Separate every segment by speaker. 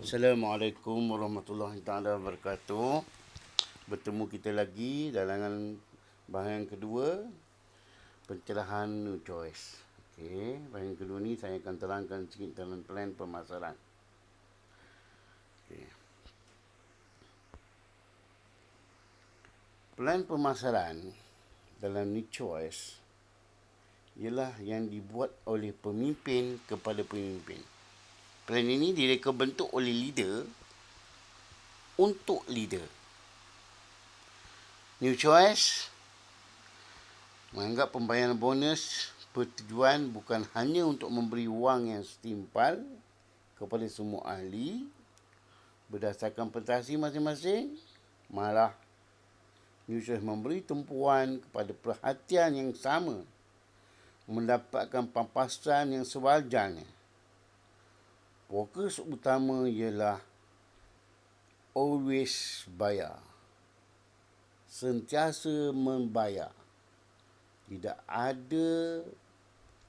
Speaker 1: Assalamualaikum warahmatullahi taala wabarakatuh. Bertemu kita lagi dalam bahagian kedua, pencerahan new choice. Okey, bahagian kedua ni saya akan terangkan sikit tentang plan pemasaran. Okey. Plan pemasaran dalam new choice ialah yang dibuat oleh pemimpin kepada pemimpin. Plan ini direka bentuk oleh leader untuk leader. New choice menganggap pembayaran bonus bertujuan bukan hanya untuk memberi wang yang setimpal kepada semua ahli berdasarkan prestasi masing-masing, malah New Choice memberi tumpuan kepada perhatian yang sama, mendapatkan pampasan yang sewajarnya. Fokus utama ialah always bayar, sentiasa membayar. Tidak ada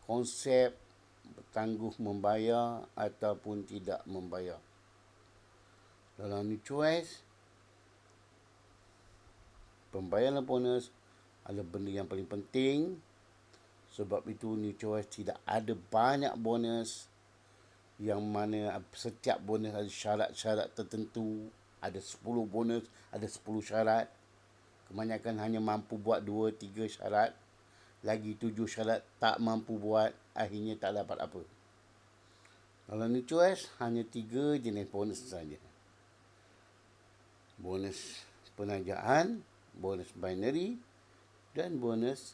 Speaker 1: konsep bertangguh membayar ataupun tidak membayar. Dalam New Choice, pembayaran bonus adalah benda yang paling penting. Sebab itu New Choice tidak ada banyak bonus, yang mana setiap bonus ada syarat-syarat tertentu. Ada 10 bonus, ada 10 syarat. Kebanyakan hanya mampu buat 2-3 syarat. Lagi 7 syarat tak mampu buat, akhirnya tak dapat apa. Kalau New Choice, hanya 3 jenis bonus saja. Bonus penajaan, bonus binary, dan bonus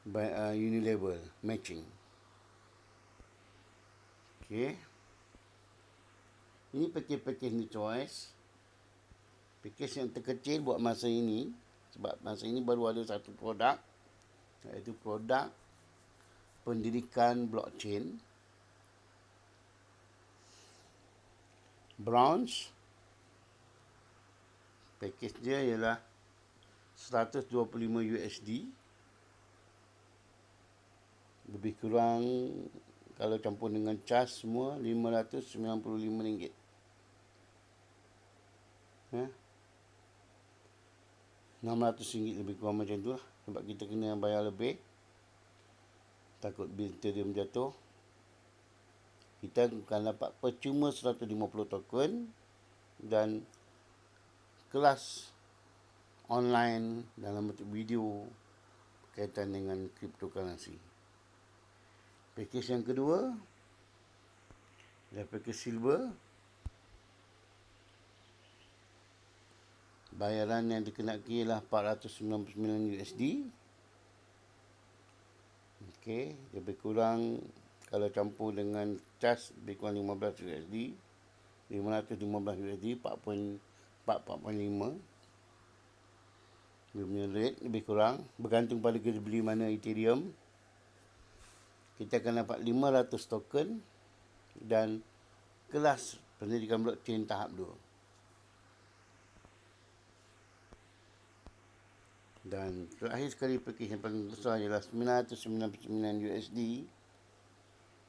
Speaker 1: unilevel matching. Okey. Ini pakej-pakej New Choice. Pakej yang terkecil buat masa ini. Sebab masa ini baru ada satu produk, iaitu produk pendidikan blockchain. Bronze. Pakej dia ialah $125. Lebih kurang kalau campur dengan cas semua RM595. RM600 lebih kurang macam tu lah. Sebab kita kena bayar lebih, takut bil Ethereum jatuh. Kita akan dapat percuma 150 token dan kelas online dalam bentuk video berkaitan dengan cryptocurrency. Pakej yang kedua adalah pakej silver. Bayaran yang dikenaki ialah $499. Okey, lebih kurang kalau campur dengan cas lebih kurang $15. $515, 4.5. Dia punya rate lebih kurang bergantung pada kita beli mana Ethereum. Kita akan dapat 500 token dan kelas pendidikan blockchain tahap 2. Dan terakhir sekali pakej yang paling besar ialah $999.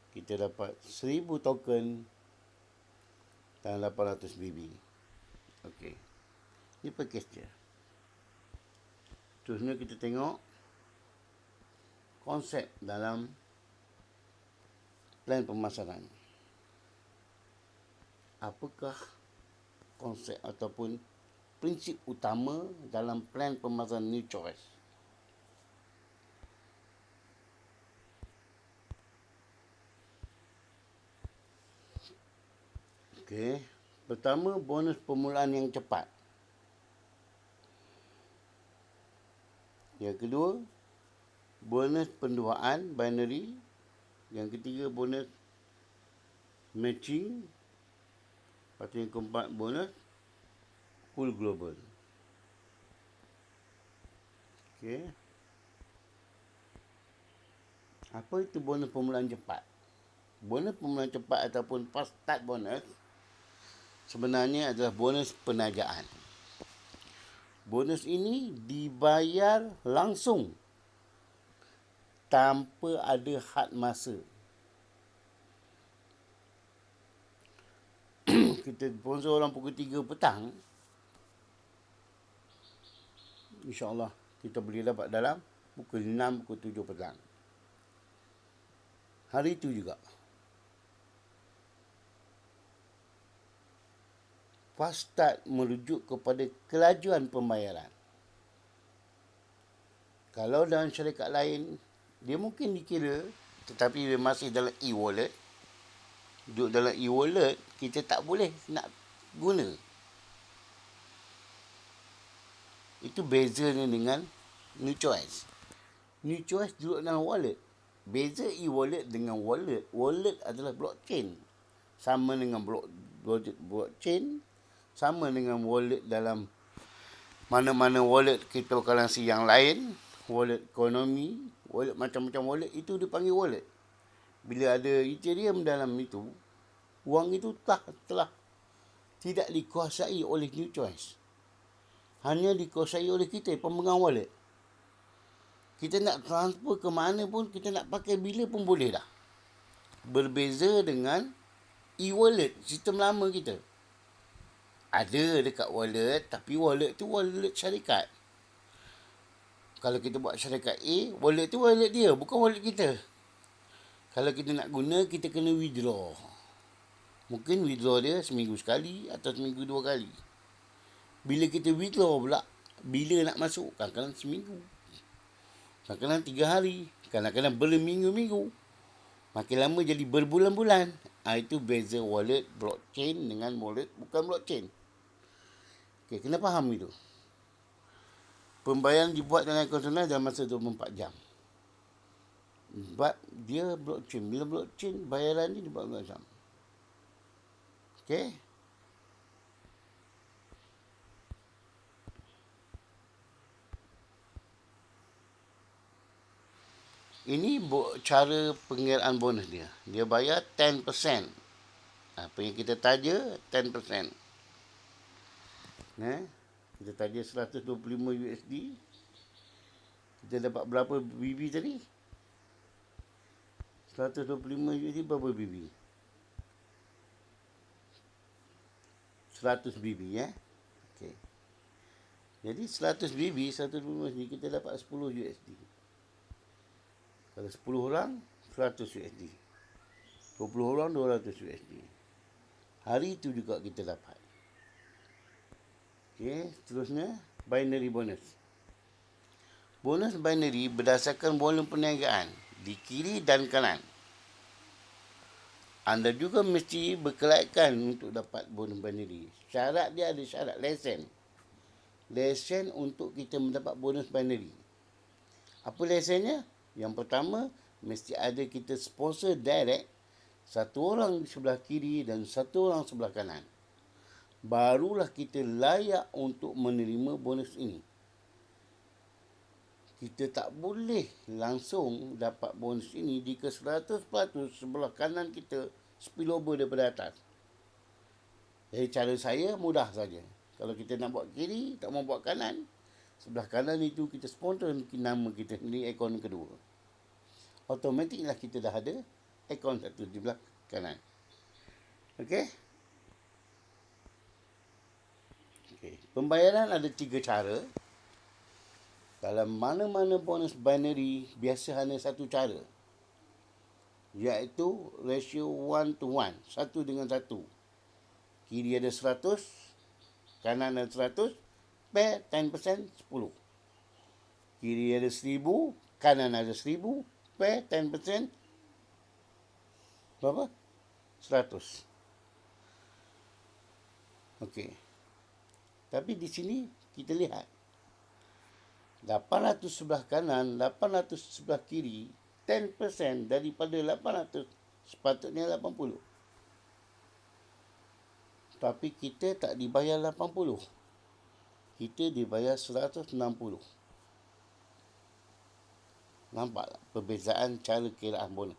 Speaker 1: Kita dapat 1000 token dan 800 BB. Okey. Ini pakej dia. Terusnya kita tengok konsep dalam plan pemasaran. Apakah konsep ataupun prinsip utama dalam plan pemasaran New Choice? Okey. Pertama, bonus permulaan yang cepat. Yang kedua, bonus penduaan binary. Yang ketiga, bonus matching. Lepas tu yang keempat, bonus full global. Okey. Apa itu bonus permulaan cepat? Bonus permulaan cepat ataupun fast start bonus sebenarnya adalah bonus penajaan. Bonus ini dibayar langsung tanpa ada had masa. kita sponsor orang pukul 3 petang, InsyaAllah kita boleh dapat dalam pukul 6, pukul 7 petang. Hari itu juga. Fast start merujuk kepada kelajuan pembayaran. Kalau dalam syarikat lain, dia mungkin dikira, tetapi dia masih dalam e-wallet. Duduk dalam e-wallet, kita tak boleh nak guna. Itu bezanya dengan New Choice. New Choice duduk dalam wallet. Beza e-wallet dengan wallet. Wallet adalah blockchain. Sama dengan blockchain. Sama dengan wallet dalam mana-mana wallet cryptocurrency yang lain. Wallet ekonomi. Wallet macam-macam wallet. Itu dipanggil wallet. Bila ada Ethereum dalam itu, wang itu telah tidak dikuasai oleh New Choice. Hanya dikuasai oleh kita, pemegang wallet. Kita nak transfer ke mana pun, kita nak pakai bila pun boleh dah. Berbeza dengan e-wallet, sistem lama kita. Ada dekat wallet, tapi wallet tu wallet syarikat. Kalau kita buat syarikat A, wallet tu wallet dia, bukan wallet kita. Kalau kita nak guna, kita kena withdraw. Mungkin withdraw dia seminggu sekali atau seminggu 2 kali. Bila kita withdraw pula, bila nak masuk, kadang-kadang seminggu. Kadang-kadang 3 hari. Kadang-kadang berminggu-minggu. Makin lama jadi berbulan-bulan. Itu beza wallet blockchain dengan wallet bukan blockchain. Okay, kena faham itu. Pembayaran dibuat dengan konvensional dalam masa 24 jam. Sebab dia blockchain. Bila blockchain, bayaran ni dibuat 24 jam. Okay. Ini cara pengiraan bonus dia. Dia bayar 10%. Apa yang kita taja, 10%. Kita taja 125 USD. Kita dapat berapa BB tadi? 125 USD berapa BB? 100 BB ya. Okey. Jadi 100 BB, 125 USD, kita dapat 10 USD. Kalau 10 orang, 100 USD. 20 orang, 200 USD. Hari itu juga kita dapat. Okey, seterusnya, binary bonus. Bonus binary berdasarkan volume perniagaan di kiri dan kanan. Anda juga mesti berkelayakan untuk dapat bonus binary. Syarat dia ada syarat lesen. Lesen untuk kita mendapat bonus binary. Apa lesennya? Yang pertama, mesti ada kita sponsor direct, satu orang di sebelah kiri dan satu orang sebelah kanan. Barulah kita layak untuk menerima bonus ini. Kita tak boleh langsung dapat bonus ini jika 100% sebelah kanan kita spillover daripada atas. Jadi cara saya mudah saja. Kalau kita nak buat kiri, tak mau buat kanan, sebelah kanan itu kita sponsor nama kita di akaun kedua. Automatiklah kita dah ada akaun satu di belah kanan. Okey? Okey. Pembayaran ada 3 cara. Dalam mana-mana bonus binary, biasa hanya satu cara. Iaitu ratio 1:1. 1 dengan 1. Kiri ada 100, kanan ada 100, pair 10%, 10. Kiri ada 1000, kanan ada 1000, pair 10%, berapa? 100. Okey. Tapi di sini kita lihat 800 sebelah kanan, 800 sebelah kiri, 10% daripada 800 sepatutnya 80. Tapi kita tak dibayar 80. Kita dibayar 160. Nampak tak perbezaan cara kiraan bonus?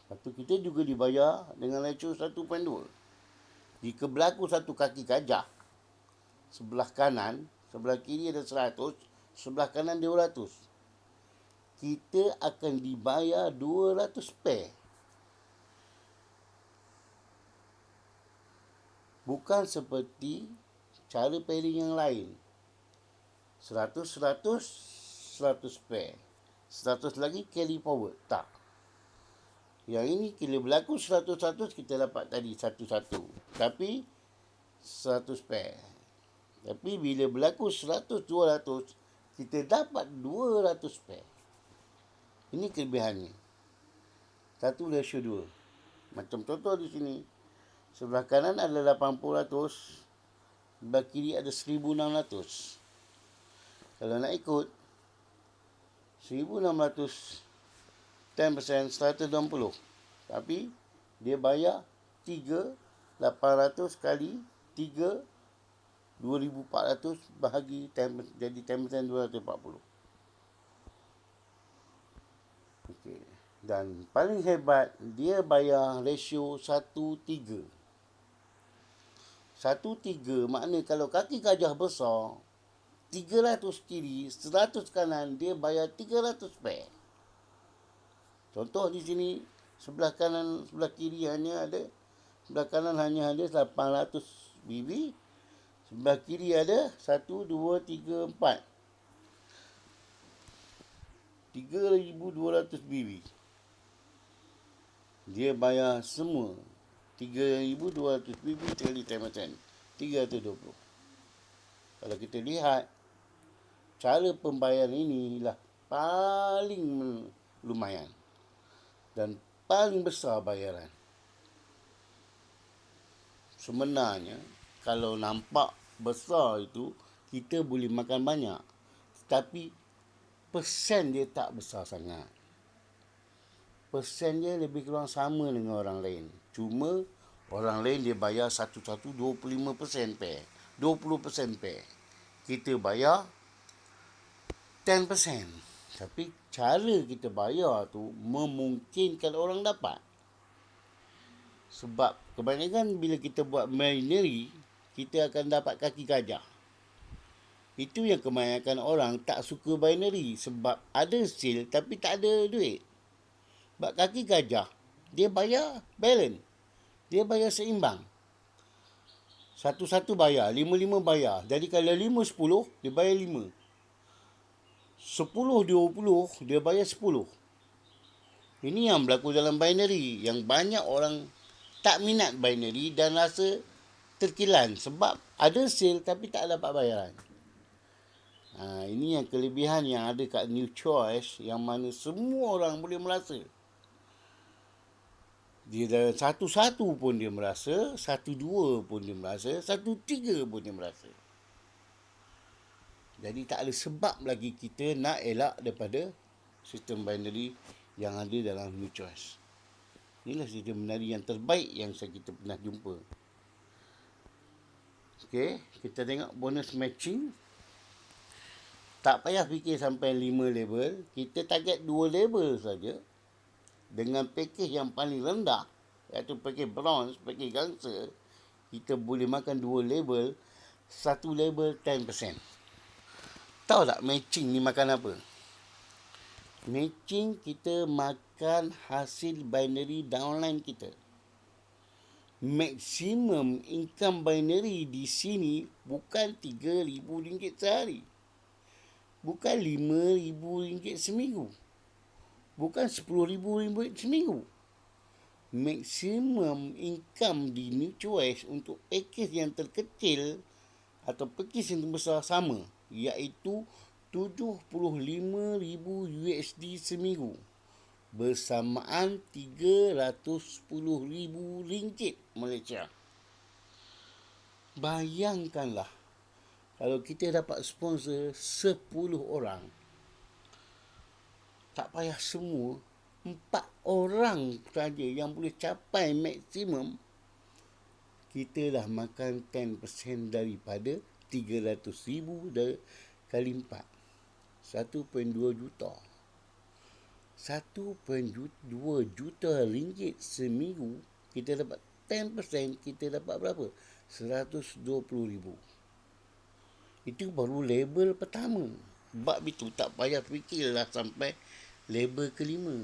Speaker 1: Lepas tu kita juga dibayar dengan ratio 1.2. Jika berlaku satu kaki gajah, sebelah kanan, sebelah kiri ada 100, sebelah kanan 200. kita akan dibayar 200 pair. Bukan seperti cara pairing yang lain. 100, 100, 100 pair. 100 lagi carry forward. Tak. Yang ini bila berlaku 100-100 kita dapat tadi satu-satu. Tapi 100 pair. Tapi bila berlaku 100-200 kita dapat 200 pair. Ini kelebihannya. 1:2. Macam contoh di sini. Sebelah kanan adalah 80%. Sebelah kiri ada 1600. Kalau nak ikut 1600 10% 120. Tapi dia bayar 800 kali 3 2400 bahagi 10, jadi 10% 240. Okey. Dan paling hebat dia bayar ratio 1:3. 1:3 makna kalau kaki gajah besar 300 kiri 100 kanan dia bayar 300 pair. Contoh di sini sebelah kanan sebelah kiri sebelah kanan hanya ada 800 BB. Sebelah kiri ada 1, 2, 3, 4. 3,200 BB. Dia bayar semua 3,200 BB kali 10%. 320. Kalau kita lihat, cara pembayaran inilah paling lumayan. Dan paling besar bayaran. Sebenarnya, kalau nampak besar itu, kita boleh makan banyak. Tapi, persen dia tak besar sangat. Persen dia lebih kurang sama dengan orang lain. Cuma, orang lain dia bayar satu-satu 25% pair. 20% pair. Kita bayar 10%. Tapi, cara kita bayar tu memungkinkan orang dapat. Sebab kebanyakan bila kita buat binary, kita akan dapat kaki gajah. Itu yang kebanyakan orang tak suka binary. Sebab ada sale tapi tak ada duit. Sebab kaki gajah, dia bayar balance. Dia bayar seimbang. Satu-satu bayar, 5-5 bayar. Jadi kalau 5-10, dia bayar 5. 10-20, dia bayar 10. Ini yang berlaku dalam binary. Yang banyak orang tak minat binary dan rasa terkilan sebab ada sale tapi tak dapat bayaran. Ini yang kelebihan yang ada kat New Choice yang mana semua orang boleh merasa. Dia dah 1-1 pun dia merasa, 1-2 pun dia merasa, 1-3 pun dia merasa. Jadi tak ada sebab lagi kita nak elak daripada sistem binary yang ada dalam New Choice. Inilah sistem binary yang terbaik yang kita pernah jumpa. Okey, kita tengok bonus matching. Tak payah fikir sampai 5 level. Kita target 2 level saja. Dengan pakej yang paling rendah, iaitu pakej bronze, pakej gangster, kita boleh makan 2 level. 1 level 10%. Tahu tak matching ni makan apa? Matching kita makan hasil binary downline kita. Maksimum income binary di sini bukan RM3,000 sehari. Bukan RM5,000 seminggu. Bukan RM10,000 seminggu. Maksimum income di New Choice untuk pakej yang terkecil atau pakej yang terbesar sama, iaitu $75,000 seminggu. Bersamaan RM310,000 Malaysia. Bayangkanlah kalau kita dapat sponsor 10 orang. Tak payah semua, 4 orang saja yang boleh capai maksimum. Kita dah makan 10% daripada 300,000 kali 4. 1.2 juta. 1.2 juta ringgit seminggu. Kita dapat 10%, kita dapat berapa? 120,000. Itu baru label pertama. Sebab itu tak payah fikirlah sampai label kelima.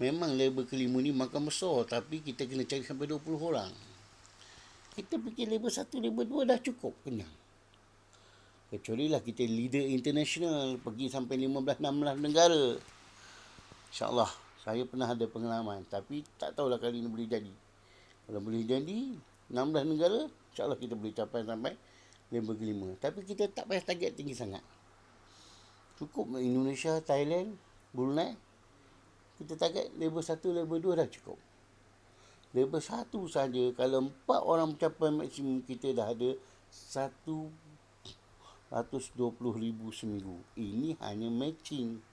Speaker 1: Memang label kelima ni makan besar, tapi kita kena cari sampai 20 orang. Kita fikir label 1, label 2 dah cukup, kenyang. Kecuali lah kita leader international, pergi sampai 15-16 negara. InsyaAllah, saya pernah ada pengalaman, tapi tak tahulah kali ni boleh jadi. Kalau boleh jadi, 16 negara, InsyaAllah kita boleh capai sampai label kelima. Tapi kita tak payah target tinggi sangat. Cukup Indonesia, Thailand, Brunei. Kita target label 1, label 2 dah cukup. Label 1 saja, kalau 4 orang mencapai maksimum, kita dah ada 120,000 seminggu. Ini hanya matching.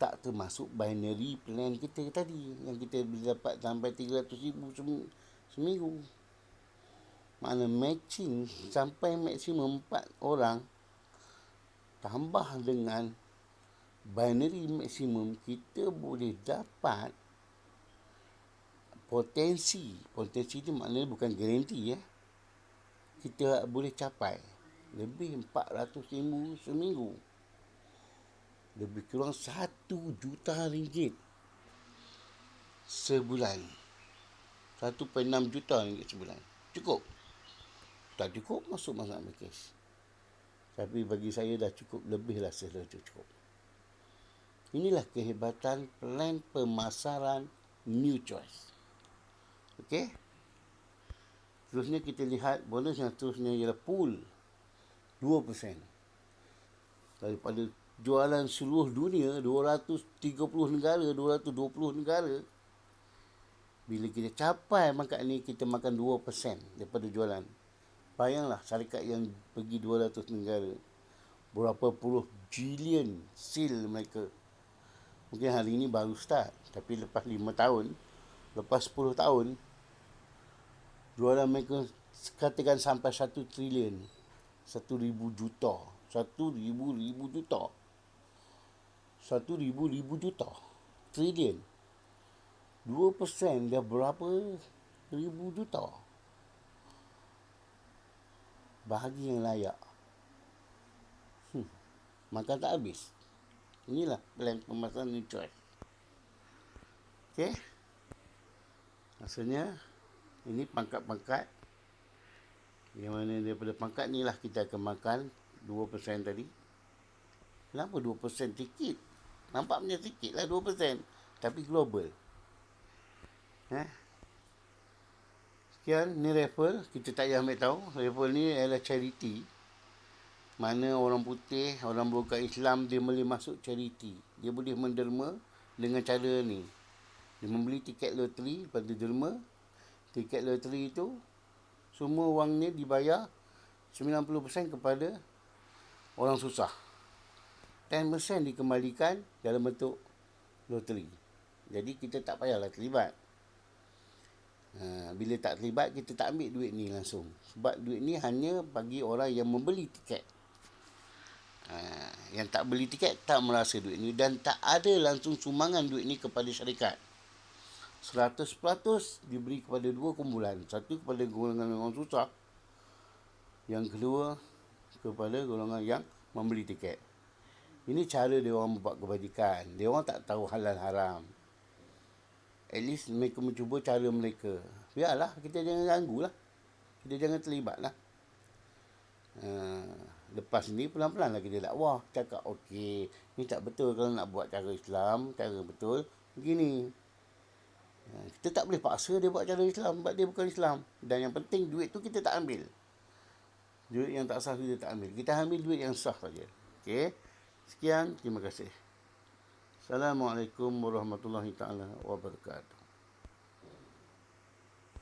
Speaker 1: Tak termasuk binary plan kita tadi, yang kita boleh dapat sampai 300,000 seminggu. Makna matching sampai maksimum 4 orang, tambah dengan binary maksimum, kita boleh dapat potensi. Potensi ni maknanya bukan garanti ya. Kita boleh capai lebih 400,000 seminggu. Lebih kurang 1 juta ringgit sebulan. 1.6 juta ringgit sebulan. Cukup? Tak cukup, masuk package. Tapi bagi saya dah cukup, lebihlah cukup. Inilah kehebatan plan pemasaran New Choice. Okey? Terusnya kita lihat bonus yang terusnya ialah pool 2%. Daripada jualan seluruh dunia, 230 negara, 220 negara. Bila kita capai market ni, kita makan 2% daripada jualan. Bayanglah syarikat yang pergi 200 negara, berapa puluh jilion sale mereka. Mungkin hari ini baru start, tapi lepas 5 tahun, lepas 10 tahun, jualan mereka katakan sampai 1 trilion, 1,000 juta, 1,000 juta, 1,000 juta, trilion. 2% dah berapa ribu juta. Bahagi yang layak. Makan tak habis. Inilah plan pemasaran New Choice. Okey. Maksudnya, ini pangkat-pangkat. Yang mana daripada pangkat ni lah kita akan makan 2% tadi. Kenapa 2% sikit? Nampak macam sikit lah 2%. Tapi global. Sekian, ni referral. Kita tak payah ambil tahu. Referral ni adalah charity. Mana orang putih, orang bukan Islam, dia boleh masuk charity. Dia boleh menderma dengan cara ni. Dia membeli tiket loteri, lepas dia derma. Tiket loteri itu, semua wangnya dibayar 90% kepada orang susah. 10% dikembalikan dalam bentuk loteri. Jadi kita tak payahlah terlibat. Bila tak terlibat, kita tak ambil duit ni langsung. Sebab duit ni hanya bagi orang yang membeli tiket. Yang tak beli tiket tak merasa duit ni, dan tak ada langsung sumbangan duit ni kepada syarikat. 100% diberi kepada 2 kumpulan. Satu kepada golongan orang susah, yang kedua kepada golongan yang membeli tiket. Ini cara dia orang membuat kebajikan. Dia orang tak tahu halal haram. At least mereka mencuba cara mereka. Biarlah, kita jangan ganggulah. Kita jangan terlibatlah. Lepas ni pelan-pelan lah kita dakwah. Cakap okey, ni tak betul kalau nak buat cara Islam. Cara betul begini. Kita tak boleh paksa dia buat cara Islam, sebab dia bukan Islam. Dan yang penting, duit tu kita tak ambil. Duit yang tak sah kita tak ambil. Kita ambil duit yang sah saja. Okey. Sekian, terima kasih. Assalamualaikum warahmatullahi taala wabarakatuh.